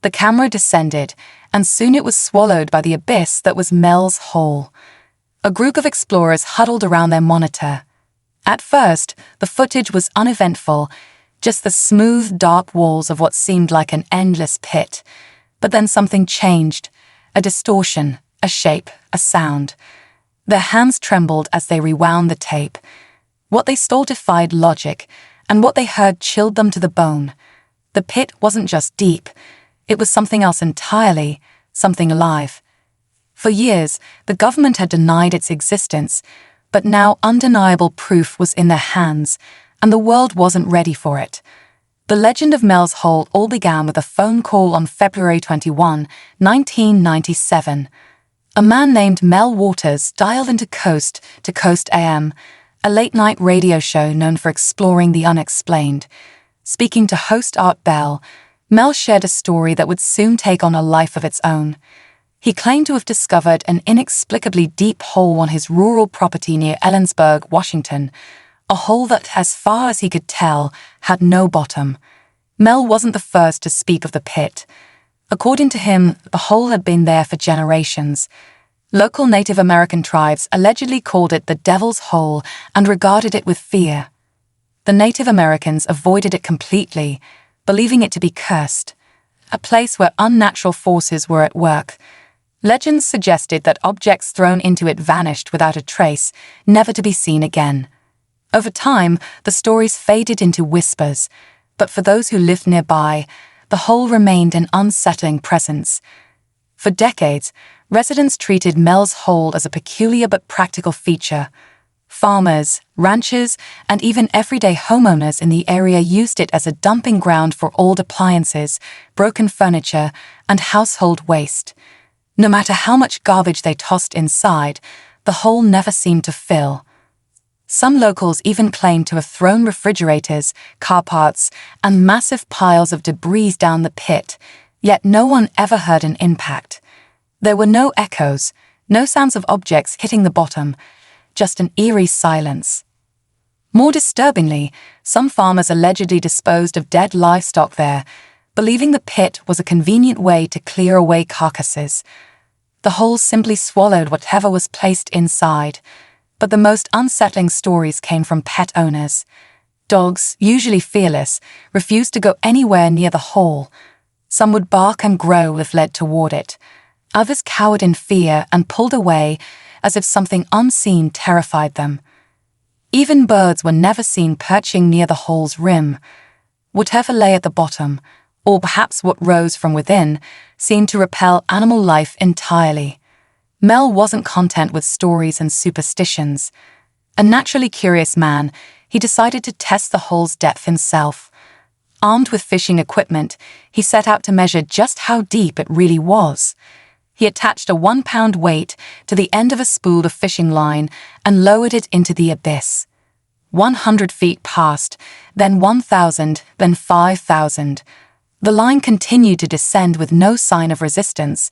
The camera descended, and soon it was swallowed by the abyss that was Mel's Hole. A group of explorers huddled around their monitor. At first, the footage was uneventful, just the smooth, dark walls of what seemed like an endless pit. But then something changed. A distortion, a shape, a sound. Their hands trembled as they rewound the tape. What they saw defied logic, and what they heard chilled them to the bone. The pit wasn't just deep. It was something else entirely, something alive. For years, the government had denied its existence, but now undeniable proof was in their hands, and the world wasn't ready for it. The legend of Mel's Hole all began with a phone call on February 21, 1997. A man named Mel Waters dialed into Coast to Coast AM, a late-night radio show known for exploring the unexplained. Speaking to host Art Bell, Mel shared a story that would soon take on a life of its own. He claimed to have discovered an inexplicably deep hole on his rural property near Ellensburg, Washington, a hole that, as far as he could tell, had no bottom. Mel wasn't the first to speak of the pit. According to him, the hole had been there for generations. Local Native American tribes allegedly called it the Devil's Hole and regarded it with fear. The Native Americans avoided it completely, believing it to be cursed, a place where unnatural forces were at work. Legends suggested that objects thrown into it vanished without a trace, never to be seen again. Over time, the stories faded into whispers, but for those who lived nearby, the hole remained an unsettling presence. For decades, residents treated Mel's Hole as a peculiar but practical feature. Farmers, ranchers, and even everyday homeowners in the area used it as a dumping ground for old appliances, broken furniture, and household waste. No matter how much garbage they tossed inside, the hole never seemed to fill. Some locals even claimed to have thrown refrigerators, car parts, and massive piles of debris down the pit, yet no one ever heard an impact. There were no echoes, no sounds of objects hitting the bottom, just an eerie silence. More disturbingly, some farmers allegedly disposed of dead livestock there, believing the pit was a convenient way to clear away carcasses. The hole simply swallowed whatever was placed inside. But the most unsettling stories came from pet owners. Dogs, usually fearless, refused to go anywhere near the hole. Some would bark and growl if led toward it. Others cowered in fear and pulled away as if something unseen terrified them. Even birds were never seen perching near the hole's rim. Whatever lay at the bottom, or perhaps what rose from within, seemed to repel animal life entirely. Mel wasn't content with stories and superstitions. A naturally curious man, he decided to test the hole's depth himself. Armed with fishing equipment, he set out to measure just how deep it really was. He attached a 1-pound weight to the end of a spool of fishing line and lowered it into the abyss. 100 feet passed, then 1,000, then 5,000. The line continued to descend with no sign of resistance.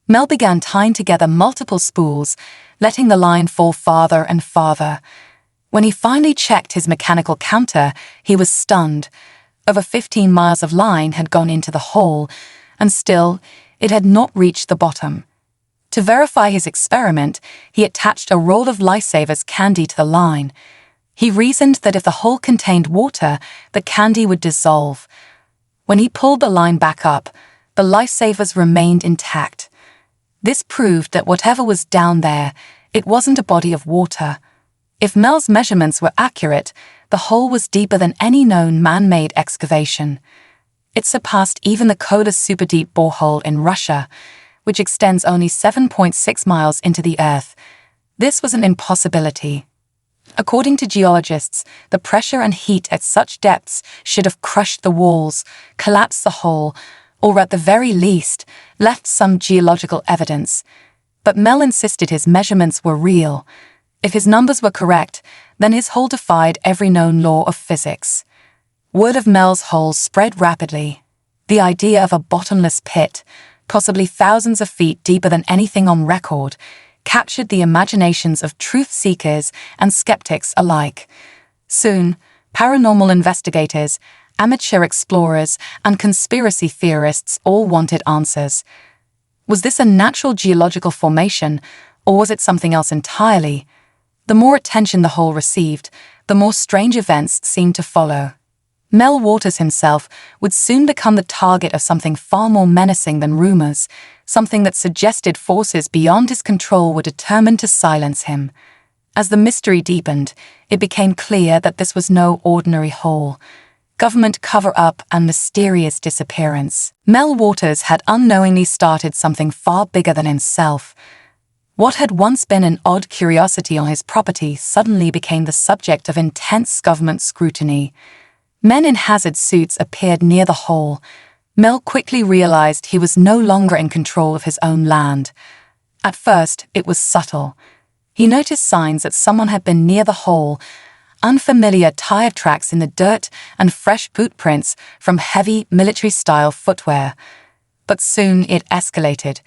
Mel began tying together multiple spools, letting the line fall farther and farther. When he finally checked his mechanical counter, he was stunned. Over 15 miles of line had gone into the hole, and still, it had not reached the bottom. To verify his experiment, he attached a roll of Lifesavers candy to the line. He reasoned that if the hole contained water, the candy would dissolve. When he pulled the line back up, the Lifesavers remained intact. This proved that whatever was down there, it wasn't a body of water. If Mel's measurements were accurate, the hole was deeper than any known man-made excavation. It surpassed even the Kola super-deep borehole in Russia, which extends only 7.6 miles into the earth. This was an impossibility. According to geologists, the pressure and heat at such depths should have crushed the walls, collapsed the hole, or at the very least, left some geological evidence. But Mel insisted his measurements were real. If his numbers were correct, then his hole defied every known law of physics. Word of Mel's Hole spread rapidly. The idea of a bottomless pit, possibly thousands of feet deeper than anything on record, captured the imaginations of truth-seekers and skeptics alike. Soon, paranormal investigators, amateur explorers, and conspiracy theorists all wanted answers. Was this a natural geological formation, or was it something else entirely? The more attention the hole received, the more strange events seemed to follow. Mel Waters himself would soon become the target of something far more menacing than rumors, something that suggested forces beyond his control were determined to silence him. As the mystery deepened, it became clear that this was no ordinary hole. Government cover-up and mysterious disappearance. Mel Waters had unknowingly started something far bigger than himself. What had once been an odd curiosity on his property suddenly became the subject of intense government scrutiny. Men in hazard suits appeared near the hole. Mel quickly realized he was no longer in control of his own land. At first, it was subtle. He noticed signs that someone had been near the hole, unfamiliar tire tracks in the dirt and fresh boot prints from heavy military-style footwear. But soon it escalated.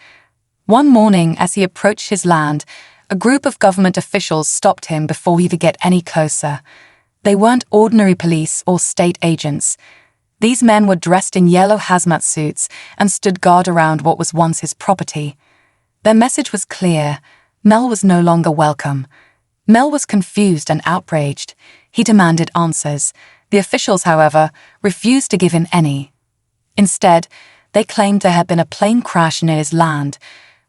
One morning, as he approached his land, a group of government officials stopped him before he could get any closer. They weren't ordinary police or state agents. These men were dressed in yellow hazmat suits and stood guard around what was once his property. Their message was clear. Mel was no longer welcome. Mel was confused and outraged. He demanded answers. The officials, however, refused to give him any. Instead, they claimed there had been a plane crash near his land,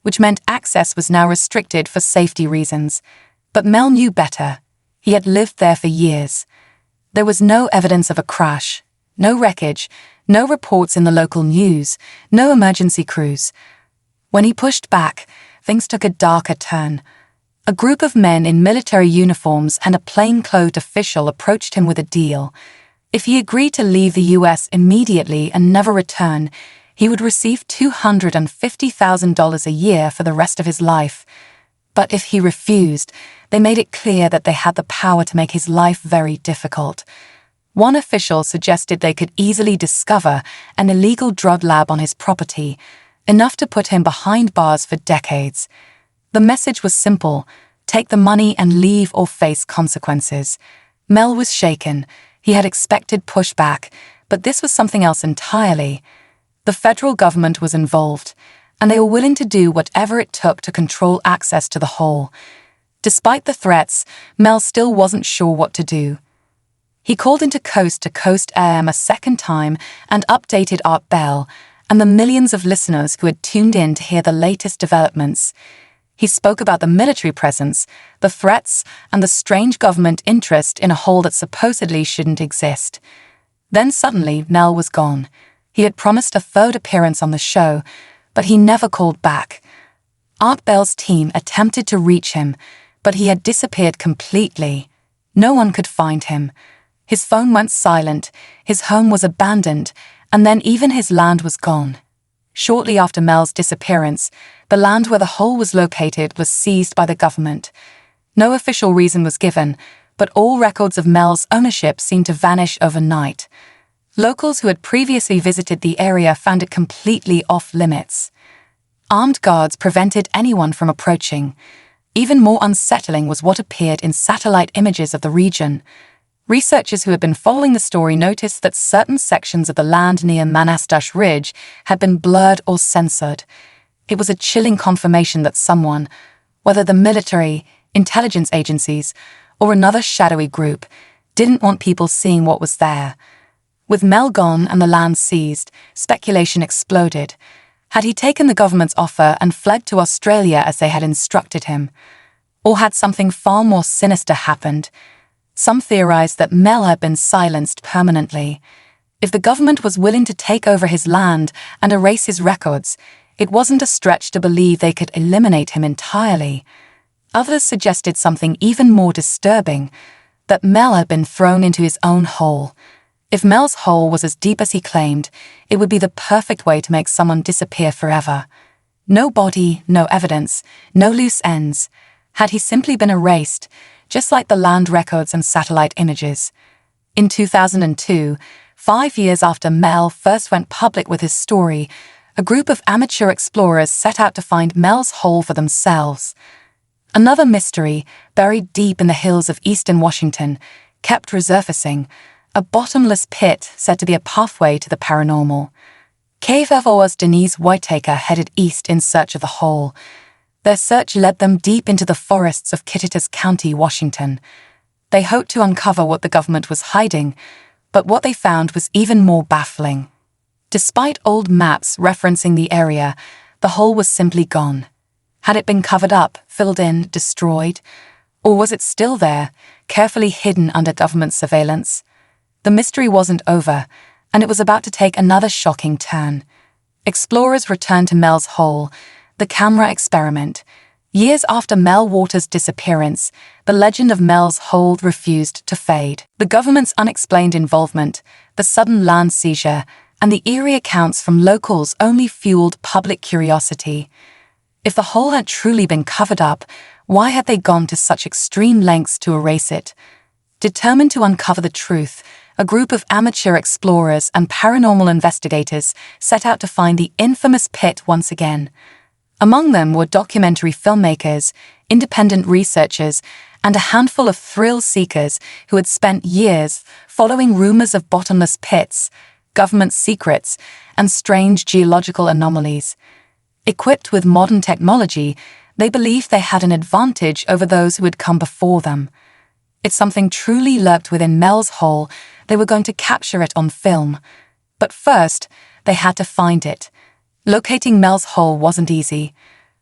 which meant access was now restricted for safety reasons. But Mel knew better. He had lived there for years. There was no evidence of a crash, no wreckage, no reports in the local news, no emergency crews. When he pushed back, things took a darker turn. A group of men in military uniforms and a plain-clothed official approached him with a deal. If he agreed to leave the US immediately and never return, he would receive $250,000 a year for the rest of his life. But if he refused, they made it clear that they had the power to make his life very difficult. One official suggested they could easily discover an illegal drug lab on his property, enough to put him behind bars for decades. The message was simple: take the money and leave or face consequences. Mel was shaken. He had expected pushback, but this was something else entirely. The federal government was involved, and they were willing to do whatever it took to control access to the hole. Despite the threats, Mel still wasn't sure what to do. He called into Coast to Coast AM a second time and updated Art Bell and the millions of listeners who had tuned in to hear the latest developments. He spoke about the military presence, the threats, and the strange government interest in a hole that supposedly shouldn't exist. Then suddenly, Mel was gone. He had promised a third appearance on the show, but he never called back. Art Bell's team attempted to reach him, but he had disappeared completely. No one could find him. His phone went silent, his home was abandoned, and then even his land was gone. Shortly after Mel's disappearance, the land where the hole was located was seized by the government. No official reason was given, but all records of Mel's ownership seemed to vanish overnight. Locals who had previously visited the area found it completely off-limits. Armed guards prevented anyone from approaching. Even more unsettling was what appeared in satellite images of the region. Researchers who had been following the story noticed that certain sections of the land near Manastash Ridge had been blurred or censored. It was a chilling confirmation that someone, whether the military, intelligence agencies, or another shadowy group, didn't want people seeing what was there. With Mel gone and the land seized, speculation exploded. Had he taken the government's offer and fled to Australia as they had instructed him? Or had something far more sinister happened? Some theorized that Mel had been silenced permanently. If the government was willing to take over his land and erase his records, it wasn't a stretch to believe they could eliminate him entirely. Others suggested something even more disturbing, that Mel had been thrown into his own hole. If Mel's hole was as deep as he claimed, it would be the perfect way to make someone disappear forever. No body, no evidence, no loose ends. Had he simply been erased, just like the land records and satellite images? In 2002, 5 years after Mel first went public with his story, a group of amateur explorers set out to find Mel's hole for themselves. Another mystery, buried deep in the hills of eastern Washington, kept resurfacing, a bottomless pit said to be a pathway to the paranormal. Cave Evoas Denise Whitaker headed east in search of the hole. Their search led them deep into the forests of Kittitas County, Washington. They hoped to uncover what the government was hiding, but what they found was even more baffling. Despite old maps referencing the area, the hole was simply gone. Had it been covered up, filled in, destroyed? Or was it still there, carefully hidden under government surveillance? The mystery wasn't over, and it was about to take another shocking turn. Explorers returned to Mel's Hole, the camera experiment. Years after Mel Waters' disappearance, the legend of Mel's Hole refused to fade. The government's unexplained involvement, the sudden land seizure, and the eerie accounts from locals only fueled public curiosity. If the hole had truly been covered up, why had they gone to such extreme lengths to erase it? Determined to uncover the truth, a group of amateur explorers and paranormal investigators set out to find the infamous pit once again. Among them were documentary filmmakers, independent researchers, and a handful of thrill-seekers who had spent years following rumors of bottomless pits, government secrets, and strange geological anomalies. Equipped with modern technology, they believed they had an advantage over those who had come before them. If something truly lurked within Mel's Hole, they were going to capture it on film. But first, they had to find it. Locating Mel's Hole wasn't easy.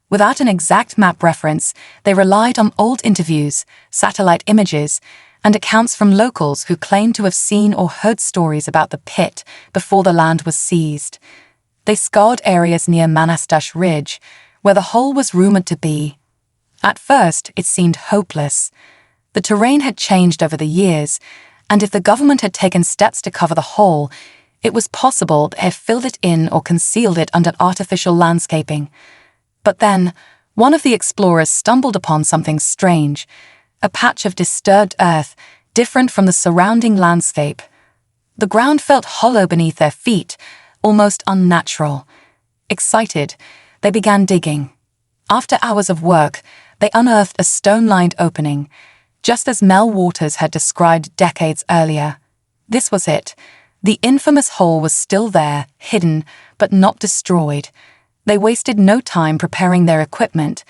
Without an exact map reference, they relied on old interviews, satellite images, and accounts from locals who claimed to have seen or heard stories about the pit before the land was seized. They scoured areas near Manastash Ridge, where the hole was rumored to be. At first, it seemed hopeless. The terrain had changed over the years, and if the government had taken steps to cover the hole, it was possible they had filled it in or concealed it under artificial landscaping. But then, one of the explorers stumbled upon something strange, a patch of disturbed earth, different from the surrounding landscape. The ground felt hollow beneath their feet, almost unnatural. Excited, they began digging. After hours of work, they unearthed a stone-lined opening, just as Mel Waters had described decades earlier. This was it. The infamous hole was still there, hidden, but not destroyed. They wasted no time preparing their equipment.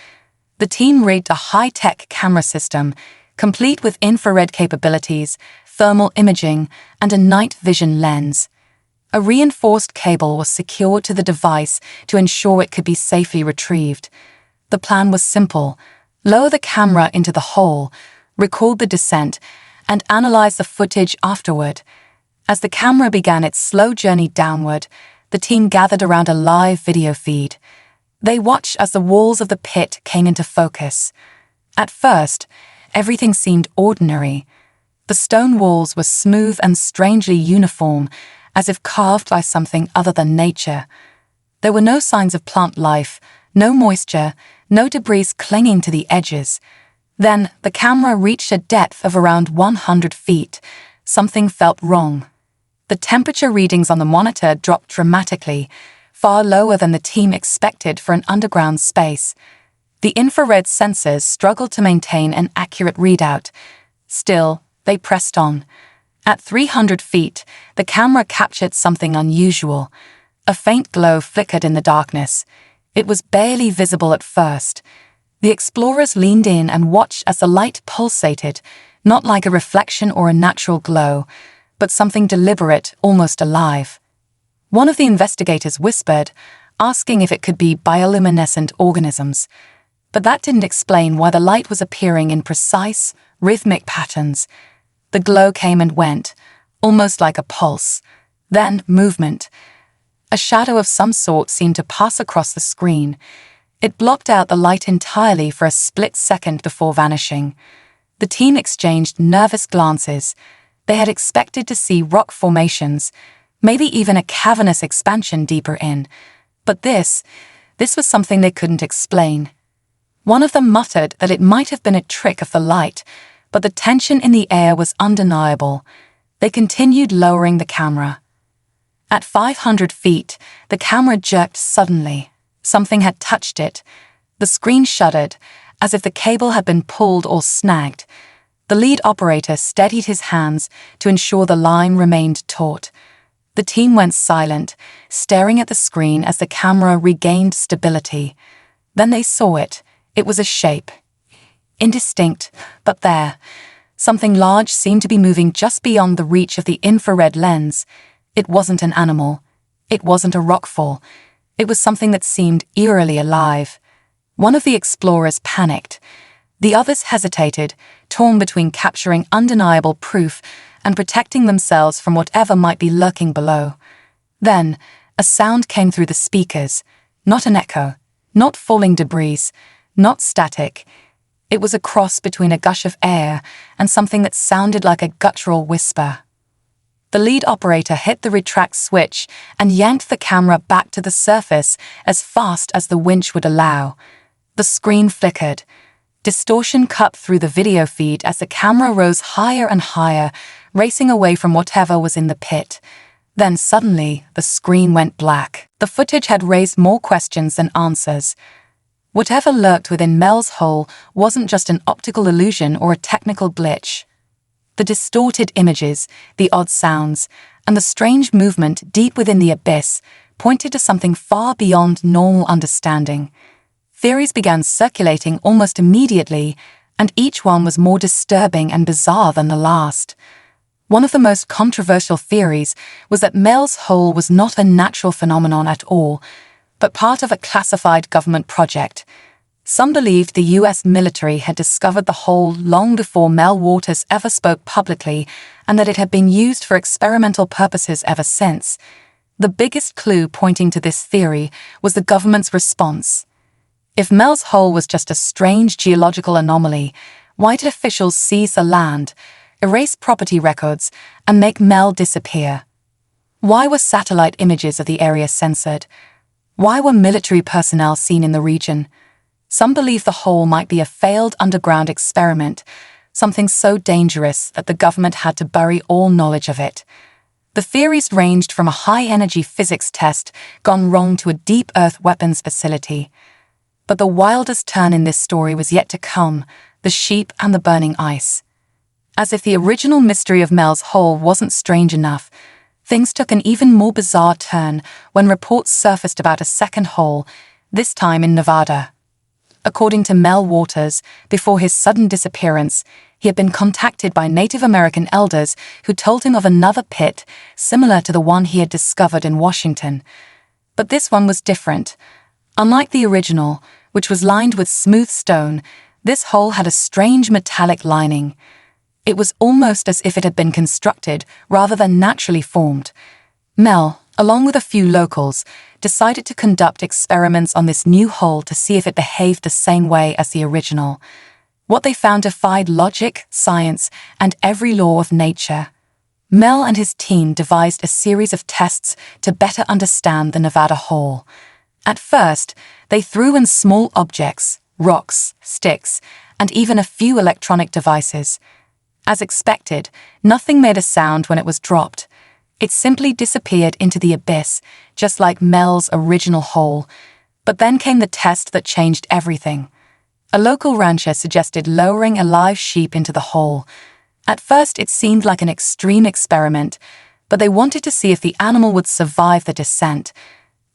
The team rigged a high-tech camera system, complete with infrared capabilities, thermal imaging, and a night vision lens. A reinforced cable was secured to the device to ensure it could be safely retrieved. The plan was simple: lower the camera into the hole, record the descent, and analyze the footage afterward. As the camera began its slow journey downward, the team gathered around a live video feed. They watched as the walls of the pit came into focus. At first, everything seemed ordinary. The stone walls were smooth and strangely uniform, as if carved by something other than nature. There were no signs of plant life, no moisture, no debris clinging to the edges. Then, the camera reached a depth of around 100 feet. Something felt wrong. The temperature readings on the monitor dropped dramatically, far lower than the team expected for an underground space. The infrared sensors struggled to maintain an accurate readout. Still, they pressed on. At 300 feet, the camera captured something unusual. A faint glow flickered in the darkness. It was barely visible at first. The explorers leaned in and watched as the light pulsated, not like a reflection or a natural glow, but something deliberate, almost alive. One of the investigators whispered, asking if it could be bioluminescent organisms. But that didn't explain why the light was appearing in precise, rhythmic patterns. The glow came and went, almost like a pulse. Then movement. A shadow of some sort seemed to pass across the screen. It blocked out the light entirely for a split second before vanishing. The team exchanged nervous glances. They had expected to see rock formations, maybe even a cavernous expansion deeper in. But this was something they couldn't explain. One of them muttered that it might have been a trick of the light, but the tension in the air was undeniable. They continued lowering the camera. At 500 feet, the camera jerked suddenly. Something had touched it. The screen shuddered, as if the cable had been pulled or snagged. The lead operator steadied his hands to ensure the line remained taut. The team went silent, staring at the screen as the camera regained stability. Then they saw it. It was a shape. Indistinct, but there. Something large seemed to be moving just beyond the reach of the infrared lens. It wasn't an animal. It wasn't a rockfall. It was something that seemed eerily alive. One of the explorers panicked. The others hesitated, torn between capturing undeniable proof and protecting themselves from whatever might be lurking below. Then, a sound came through the speakers. Not an echo, not falling debris, not static. It was a cross between a gush of air and something that sounded like a guttural whisper. The lead operator hit the retract switch and yanked the camera back to the surface as fast as the winch would allow. The screen flickered. Distortion cut through the video feed as the camera rose higher and higher, racing away from whatever was in the pit. Then suddenly, the screen went black. The footage had raised more questions than answers. Whatever lurked within Mel's hole wasn't just an optical illusion or a technical glitch. The distorted images, the odd sounds, and the strange movement deep within the abyss pointed to something far beyond normal understanding. Theories began circulating almost immediately, and each one was more disturbing and bizarre than the last. One of the most controversial theories was that Mel's hole was not a natural phenomenon at all, but part of a classified government project. Some believed the US military had discovered the hole long before Mel Waters ever spoke publicly, and that it had been used for experimental purposes ever since. The biggest clue pointing to this theory was the government's response. If Mel's hole was just a strange geological anomaly, why did officials seize the land, erase property records, and make Mel disappear? Why were satellite images of the area censored? Why were military personnel seen in the region? Some believe the hole might be a failed underground experiment, something so dangerous that the government had to bury all knowledge of it. The theories ranged from a high-energy physics test gone wrong to a deep earth weapons facility. But the wildest turn in this story was yet to come: the sheep and the burning ice. As if the original mystery of Mel's hole wasn't strange enough, things took an even more bizarre turn when reports surfaced about a second hole, this time in Nevada. According to Mel Waters, before his sudden disappearance, he had been contacted by Native American elders who told him of another pit similar to the one he had discovered in Washington. But this one was different. Unlike the original, which was lined with smooth stone, this hole had a strange metallic lining. It was almost as if it had been constructed rather than naturally formed. Mel, along with a few locals, decided to conduct experiments on this new hole to see if it behaved the same way as the original. What they found defied logic, science, and every law of nature. Mel and his team devised a series of tests to better understand the Nevada hole. At first, they threw in small objects, rocks, sticks, and even a few electronic devices. As expected, nothing made a sound when it was dropped. It simply disappeared into the abyss, just like Mel's original hole. But then came the test that changed everything. A local rancher suggested lowering a live sheep into the hole. At first, it seemed like an extreme experiment, but they wanted to see if the animal would survive the descent.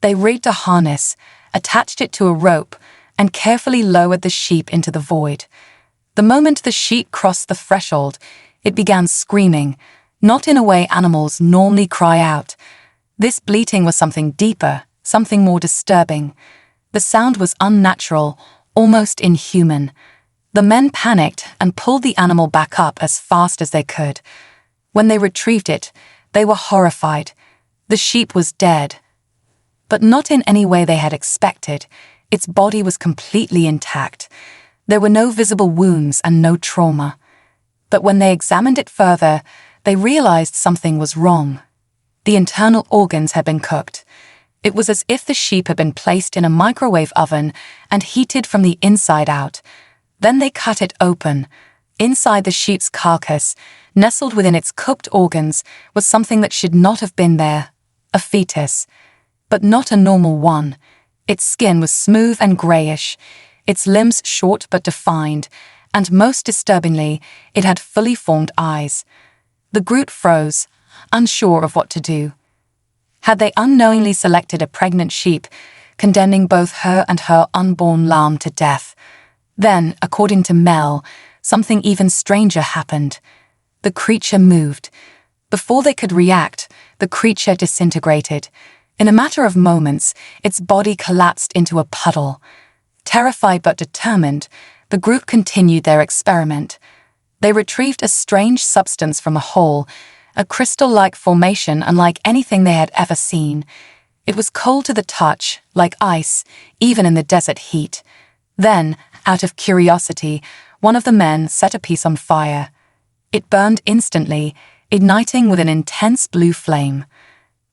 They rigged a harness, attached it to a rope, and carefully lowered the sheep into the void. The moment the sheep crossed the threshold, it began screaming, not in a way animals normally cry out. This bleating was something deeper, something more disturbing. The sound was unnatural, almost inhuman. The men panicked and pulled the animal back up as fast as they could. When they retrieved it, they were horrified. The sheep was dead. But not in any way they had expected. Its body was completely intact. There were no visible wounds and no trauma. But when they examined it further, they realized something was wrong. The internal organs had been cooked. It was as if the sheep had been placed in a microwave oven and heated from the inside out. Then they cut it open. Inside the sheep's carcass, nestled within its cooked organs, was something that should not have been there: a fetus. But not a normal one. Its skin was smooth and grayish, its limbs short but defined, and most disturbingly, it had fully formed eyes. The group froze, unsure of what to do. Had they unknowingly selected a pregnant sheep, condemning both her and her unborn lamb to death? Then, according to Mel, something even stranger happened. The creature moved. Before they could react, the creature disintegrated. In a matter of moments, its body collapsed into a puddle. Terrified but determined, the group continued their experiment. They retrieved a strange substance from a hole, a crystal-like formation unlike anything they had ever seen. It was cold to the touch, like ice, even in the desert heat. Then, out of curiosity, one of the men set a piece on fire. It burned instantly, igniting with an intense blue flame.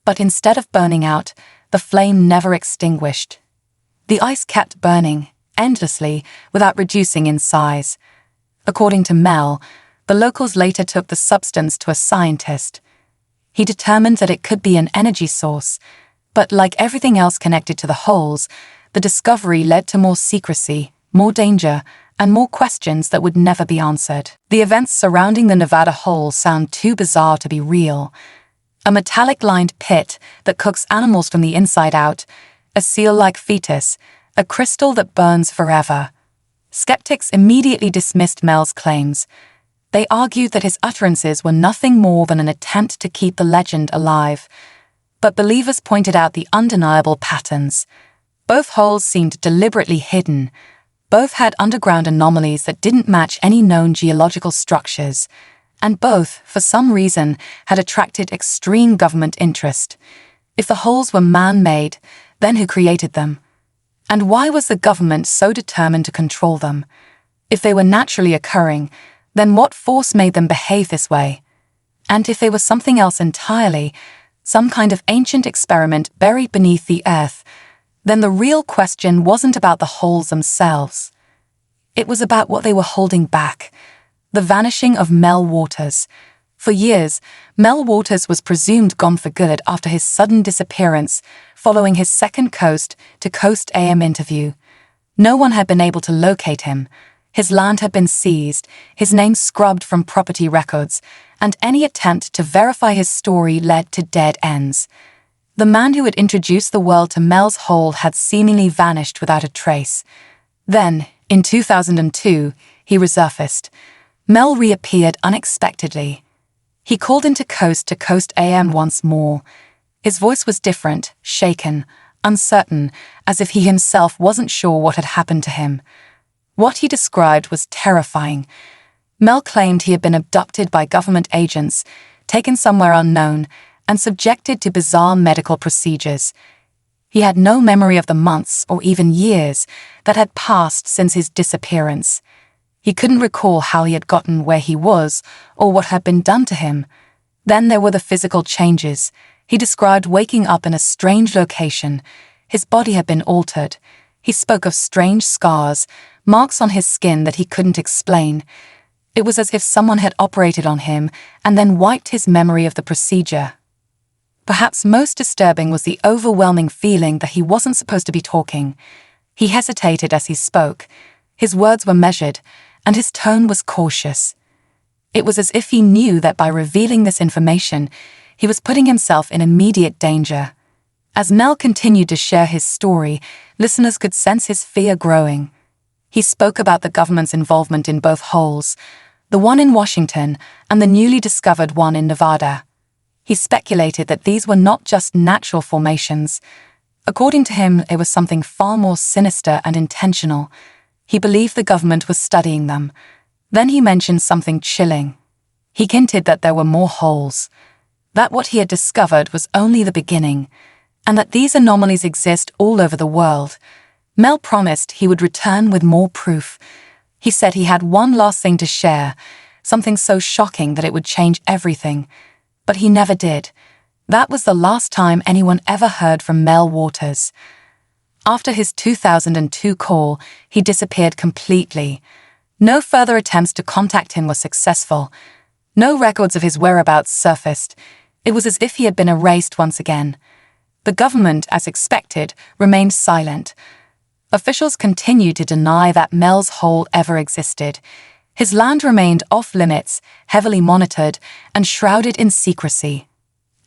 But instead of burning out, the flame never extinguished. The ice kept burning, endlessly, without reducing in size. According to Mel, the locals later took the substance to a scientist. He determined that it could be an energy source, but like everything else connected to the holes, the discovery led to more secrecy, more danger, and more questions that would never be answered. The events surrounding the Nevada hole sound too bizarre to be real. A metallic-lined pit that cooks animals from the inside out, a seal-like fetus, a crystal that burns forever. Skeptics immediately dismissed Mel's claims. They argued that his utterances were nothing more than an attempt to keep the legend alive. But believers pointed out the undeniable patterns. Both holes seemed deliberately hidden. Both had underground anomalies that didn't match any known geological structures. And both, for some reason, had attracted extreme government interest. If the holes were man-made, then who created them? And why was the government so determined to control them? If they were naturally occurring, then what force made them behave this way? And if they were something else entirely, some kind of ancient experiment buried beneath the earth, then the real question wasn't about the holes themselves. It was about what they were holding back. The vanishing of Mel Waters. For years, Mel Waters was presumed gone for good after his sudden disappearance following his second Coast to Coast AM interview. No one had been able to locate him. His land had been seized, his name scrubbed from property records, and any attempt to verify his story led to dead ends. The man who had introduced the world to Mel's hole had seemingly vanished without a trace. Then, in 2002, he resurfaced. Mel reappeared unexpectedly. He called into Coast to Coast AM once more. His voice was different, shaken, uncertain, as if he himself wasn't sure what had happened to him. What he described was terrifying. Mel claimed he had been abducted by government agents, taken somewhere unknown, and subjected to bizarre medical procedures. He had no memory of the months or even years that had passed since his disappearance. He couldn't recall how he had gotten where he was or what had been done to him. Then there were the physical changes. He described waking up in a strange location. His body had been altered. He spoke of strange scars, marks on his skin that he couldn't explain. It was as if someone had operated on him and then wiped his memory of the procedure. Perhaps most disturbing was the overwhelming feeling that he wasn't supposed to be talking. He hesitated as he spoke. His words were measured, and his tone was cautious. It was as if he knew that by revealing this information, he was putting himself in immediate danger. As Mel continued to share his story, listeners could sense his fear growing. He spoke about the government's involvement in both holes, the one in Washington and the newly discovered one in Nevada. He speculated that these were not just natural formations. According to him, it was something far more sinister and intentional. He believed the government was studying them. Then he mentioned something chilling. He hinted that there were more holes, that what he had discovered was only the beginning, and that these anomalies exist all over the world. Mel promised he would return with more proof. He said he had one last thing to share, something so shocking that it would change everything. But he never did. That was the last time anyone ever heard from Mel Waters. After his 2002 call, he disappeared completely. No further attempts to contact him were successful. No records of his whereabouts surfaced. It was as if he had been erased once again. The government, as expected, remained silent. Officials continued to deny that Mel's hole ever existed. His land remained off-limits, heavily monitored, and shrouded in secrecy.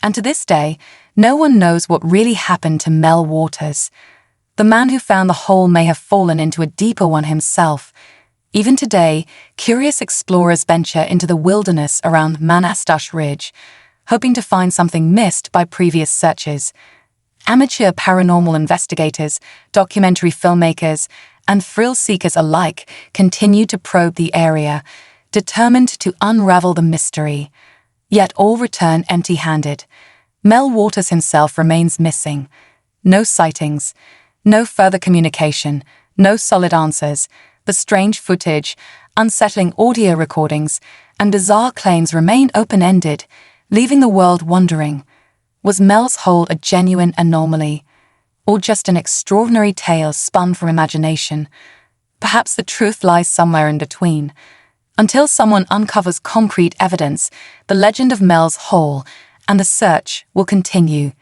And to this day, no one knows what really happened to Mel Waters. The man who found the hole may have fallen into a deeper one himself. Even today, curious explorers venture into the wilderness around Manastash Ridge, hoping to find something missed by previous searches. Amateur paranormal investigators, documentary filmmakers, and thrill-seekers alike continue to probe the area, determined to unravel the mystery. Yet all return empty-handed. Mel Waters himself remains missing. No sightings, no further communication, no solid answers, but strange footage, unsettling audio recordings, and bizarre claims remain open-ended, leaving the world wondering, was Mel's hole a genuine anomaly, or just an extraordinary tale spun from imagination? Perhaps the truth lies somewhere in between. Until someone uncovers concrete evidence, the legend of Mel's hole and the search will continue.